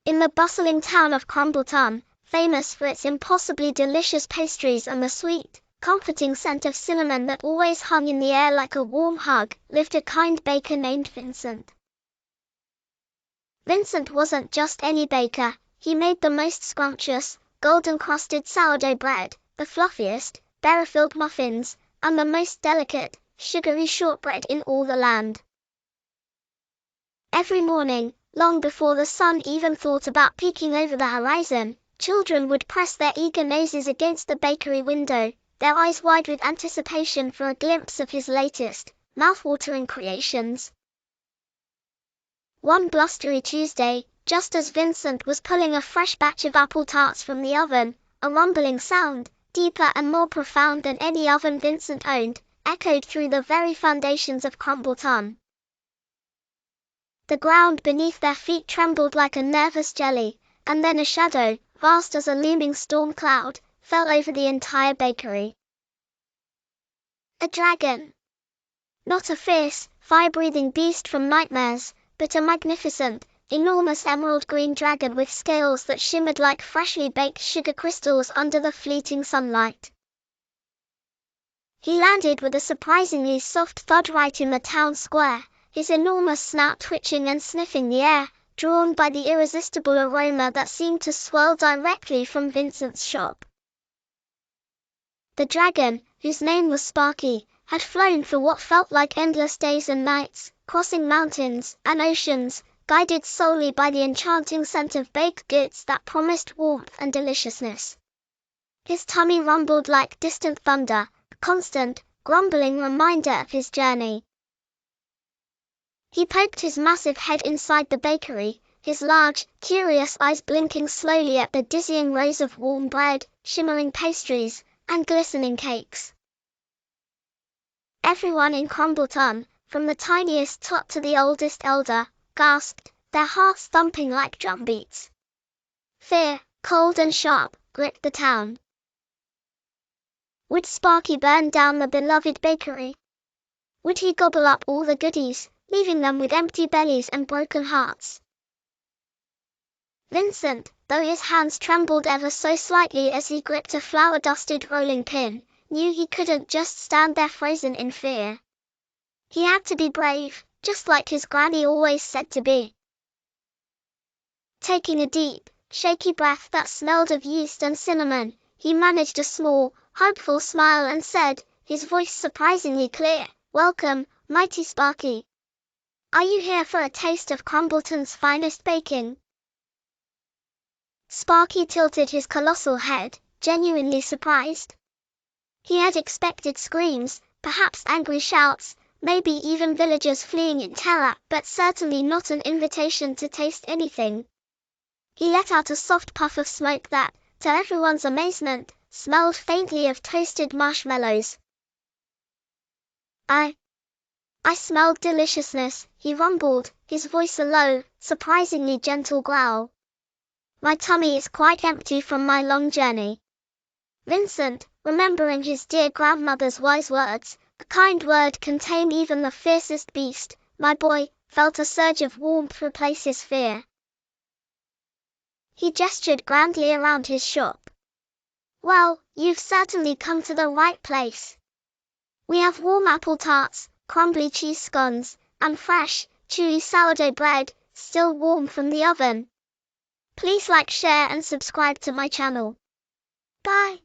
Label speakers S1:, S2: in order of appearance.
S1: In the bustling town of Crumbleton, famous for its impossibly delicious pastries and the sweet, comforting scent of cinnamon that always hung in the air like a warm hug, lived a kind baker named Vincent. Vincent wasn't just any baker. He made the most scrumptious, golden-crusted sourdough bread, the fluffiest, berry-filled muffins, and the most delicate, sugary shortbread in all the land. Every morning, long before the sun even thought about peeking over the horizon, children would press their eager noses against the bakery window, their eyes wide with anticipation for a glimpse of his latest, mouth-watering creations. One blustery Tuesday, just as Vincent was pulling a fresh batch of apple tarts from the oven, a rumbling sound, deeper and more profound than any oven Vincent owned, echoed through the very foundations of Crumbleton. The ground beneath their feet trembled like a nervous jelly, and then a shadow, vast as a looming storm cloud, fell over the entire bakery. A dragon. Not a fierce, fire-breathing beast from nightmares, but a magnificent, enormous emerald-green dragon with scales that shimmered like freshly baked sugar crystals under the fleeting sunlight. He landed with a surprisingly soft thud right in the town square, his enormous snout twitching and sniffing the air, drawn by the irresistible aroma that seemed to swirl directly from Vincent's shop. The dragon, whose name was Sparky, had flown for what felt like endless days and nights, crossing mountains and oceans, guided solely by the enchanting scent of baked goods that promised warmth and deliciousness. His tummy rumbled like distant thunder, a constant, grumbling reminder of his journey. He poked his massive head inside the bakery, his large, curious eyes blinking slowly at the dizzying rows of warm bread, shimmering pastries, and glistening cakes. Everyone in Crumbleton, from the tiniest tot to the oldest elder, gasped, their hearts thumping like drumbeats. Fear, cold and sharp, gripped the town. Would Sparky burn down the beloved bakery? Would he gobble up all the goodies, leaving them with empty bellies and broken hearts? Vincent, though his hands trembled ever so slightly as he gripped a flour-dusted rolling pin, knew he couldn't just stand there frozen in fear. He had to be brave, just like his granny always said to be. Taking a deep, shaky breath that smelled of yeast and cinnamon, he managed a small, hopeful smile and said, his voice surprisingly clear, "Welcome, mighty Sparky. Are you here for a taste of Crumbleton's finest baking?" Sparky tilted his colossal head, genuinely surprised. He had expected screams, perhaps angry shouts, maybe even villagers fleeing in terror, but certainly not an invitation to taste anything. He let out a soft puff of smoke that, to everyone's amazement, smelled faintly of toasted marshmallows. I smelled deliciousness, he rumbled, his voice a low, surprisingly gentle growl. My tummy is quite empty from my long journey. Vincent, remembering his dear grandmother's wise words, a kind word can tame even the fiercest beast, my boy, felt a surge of warmth replace his fear. He gestured grandly around his shop. Well, you've certainly come to the right place. We have warm apple tarts, crumbly cheese scones, and fresh, chewy sourdough bread, still warm from the oven. Please like, share and subscribe to my channel. Bye.